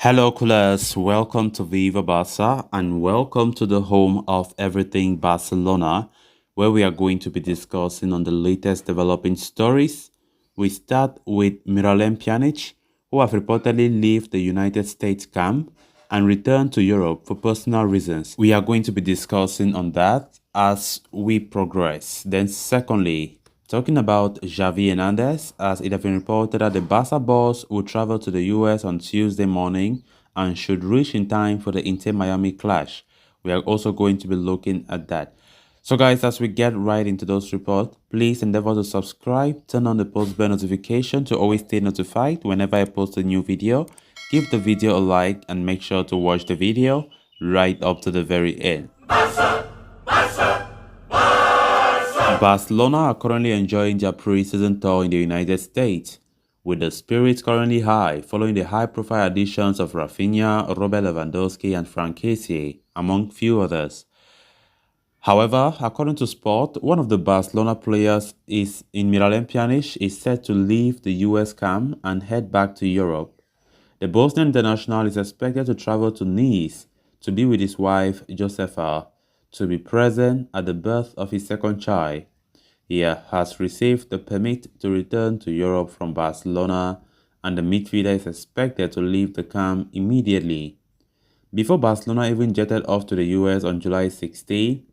Hello, coolers. Welcome to Viva Barca and welcome to the home of everything Barcelona, where we are going to be discussing on the latest developing stories. We start with Miralem Pjanic, who have reportedly left the United States camp and returned to Europe for personal reasons. We are going to be discussing on that as we progress. Then secondly, talking about Xavi Hernandez, as it has been reported that the Barca boss will travel to the US on Tuesday morning and should reach in time for the Inter-Miami clash. We are also going to be looking at that. So guys, as we get right into those reports, please endeavor to subscribe, turn on the post bell notification to always stay notified whenever I post a new video. Give the video a like and make sure to watch the video right up to the very end. Barcelona are currently enjoying their pre-season tour in the United States, with the spirits currently high following the high-profile additions of Rafinha, Robert Lewandowski and Frank Kessie, among few others. However, according to Sport, one of the Barcelona players is in Miralem Pjanic is set to leave the US camp and head back to Europe. The Bosnian international is expected to travel to Nice to be with his wife Josefa to be present at the birth of his second child. He has received the permit to return to Europe from Barcelona, and the midfielder is expected to leave the camp immediately. Before Barcelona even jetted off to the US on July 16,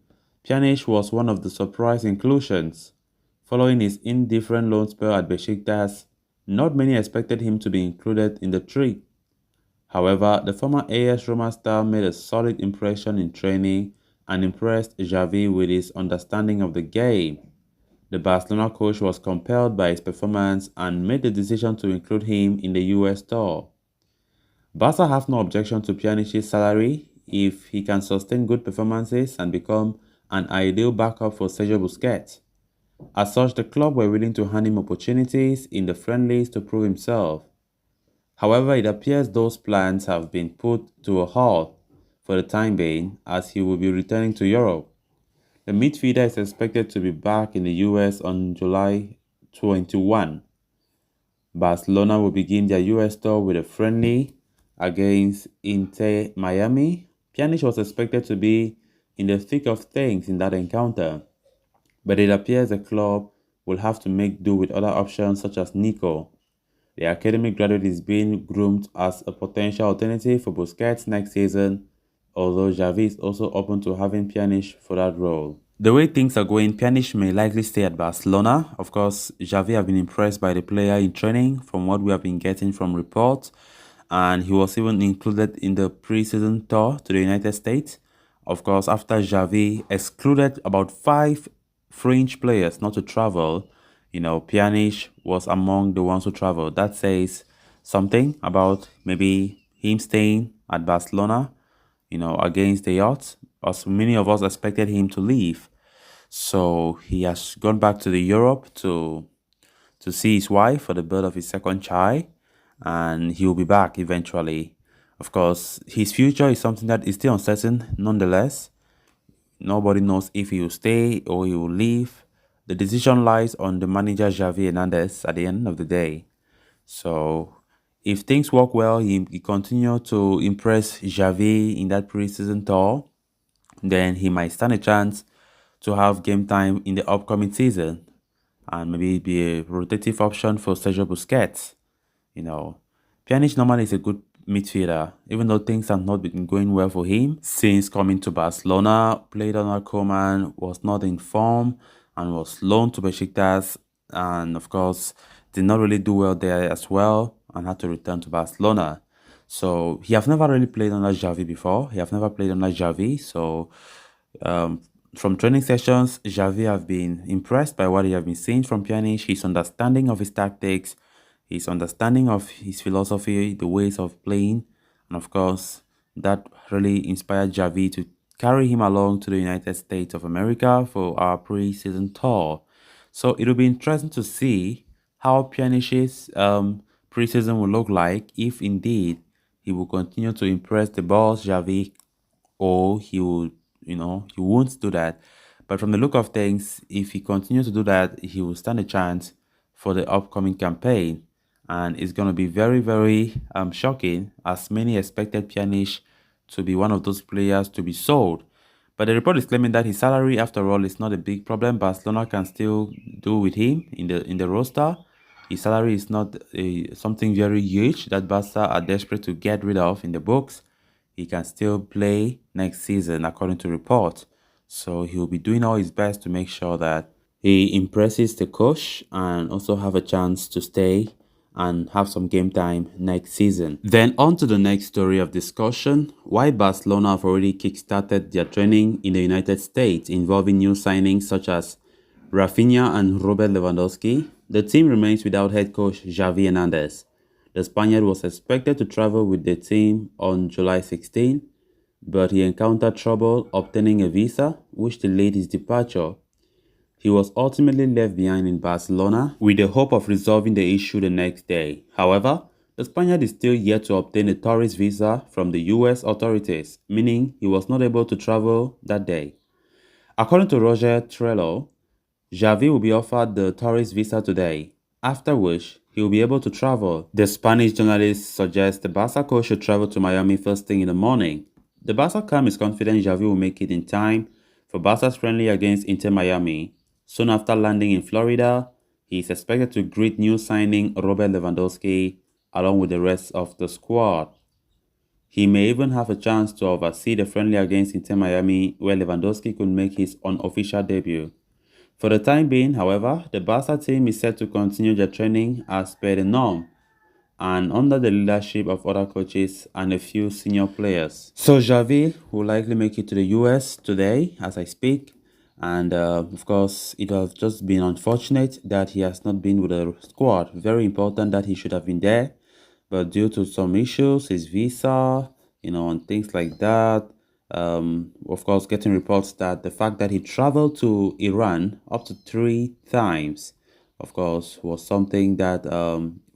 Pjanic was one of the surprise inclusions. Following his indifferent loan spell at Besiktas, not many expected him to be included in the trip. However, the former AS Roma star made a solid impression in training and impressed Xavi with his understanding of the game. The Barcelona coach was compelled by his performance and made the decision to include him in the US tour. Barca have no objection to Pjanic's salary if he can sustain good performances and become an ideal backup for Sergio Busquets. As such, the club were willing to hand him opportunities in the friendlies to prove himself. However, it appears those plans have been put to a halt for the time being, as he will be returning to Europe. The midfielder is expected to be back in the US on July 21. Barcelona will begin their US tour with a friendly against Inter Miami. Pjanic was expected to be in the thick of things in that encounter, but it appears the club will have to make do with other options such as Nico. The academic graduate is being groomed as a potential alternative for Busquets next season, although Xavi is also open to having Pjanic for that role. The way things are going, Pjanic may likely stay at Barcelona. Of course, Xavi have been impressed by the player in training from what we have been getting from reports, and he was even included in the pre-season tour to the United States. Of course, after Xavi excluded about 5 fringe players not to travel, Pjanic was among the ones who traveled. That says something about maybe him staying at Barcelona, against the odds, as many of us expected him to leave. So he has gone back to the Europe to see his wife for the birth of his second child, and he will be back eventually. Of course, his future is something that is still uncertain nonetheless. Nobody knows if he will stay or he will leave. The decision lies on the manager Xavi Hernandez at the end of the day. So if things work well, he continue to impress Xavi in that preseason tour, then he might stand a chance to have game time in the upcoming season and maybe be a rotative option for Sergio Busquets. Pjanic normally is a good midfielder, even though things have not been going well for him since coming to Barcelona. Played under Koeman, was not in form and was loaned to Besiktas, and of course did not really do well there as well and had to return to Barcelona. So he have never really played under Xavi before. He have never played under Xavi. So from training sessions, Xavi have been impressed by what he have been seeing from Pjanic, his understanding of his tactics, his understanding of his philosophy, the ways of playing, and of course, that really inspired Xavi to carry him along to the United States of America for our pre-season tour. So it will be interesting to see how Pjanic's pre-season will look like if indeed he will continue to impress the boss Xavi, or he will, he won't do that. But from the look of things, if he continues to do that, he will stand a chance for the upcoming campaign. and it's going to be very, very shocking, as many expected Pjanic to be one of those players to be sold. But the report is claiming that his salary, after all, is not a big problem. Barcelona can still do with him in the roster. His salary is not something very huge that Barca are desperate to get rid of in the books. He can still play next season, according to reports. So he'll be doing all his best to make sure that he impresses the coach and also have a chance to stay and have some game time next season. Then on to the next story of discussion, why Barcelona have already kickstarted their training in the United States involving new signings such as Rafinha and Robert Lewandowski. The team remains without head coach Xavi Hernandez. The Spaniard was expected to travel with the team on July 16, but he encountered trouble obtaining a visa, which delayed his departure. He was ultimately left behind in Barcelona with the hope of resolving the issue the next day. However, the Spaniard is still yet to obtain a tourist visa from the US authorities, meaning he was not able to travel that day. According to Roger Trello, Xavi will be offered the tourist visa today, after which he will be able to travel. The Spanish journalist suggests the Barca coach should travel to Miami first thing in the morning. The Barca camp is confident Xavi will make it in time for Barca's friendly against Inter Miami. Soon after landing in Florida, he is expected to greet new signing Robert Lewandowski along with the rest of the squad. He may even have a chance to oversee the friendly against Inter Miami, where Lewandowski could make his unofficial debut. For the time being, however, the Barca team is set to continue their training as per the norm and under the leadership of other coaches and a few senior players. So Xavi will likely make it to the US today as I speak. And of course, it has just been unfortunate that he has not been with the squad. Very important that he should have been there. But due to some issues, his visa, and things like that, of course, getting reports that the fact that he traveled to Iran up to 3 times, of course, was something that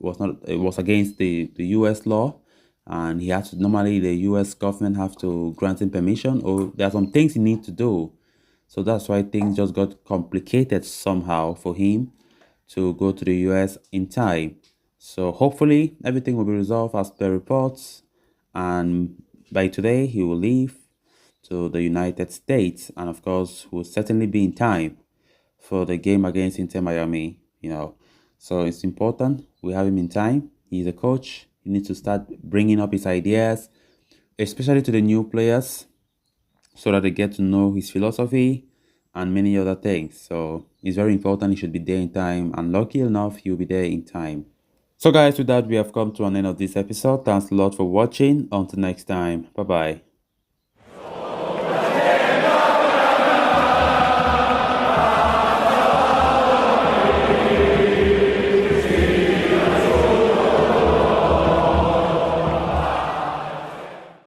was against the US law. And he had to, normally the US government have to grant him permission, or there are some things he needs to do. So that's why things just got complicated somehow for him to go to the US in time. So hopefully everything will be resolved as per reports, and by today he will leave to the United States, and of course will certainly be in time for the game against Inter Miami. So it's important we have him in time. He's a coach. He needs to start bringing up his ideas, especially to the new players, so that they get to know his philosophy and many other things. So it's very important he should be there in time, and lucky enough he'll be there in time. So guys, with that we have come to an end of this episode. Thanks a lot for watching. Until next time, bye bye.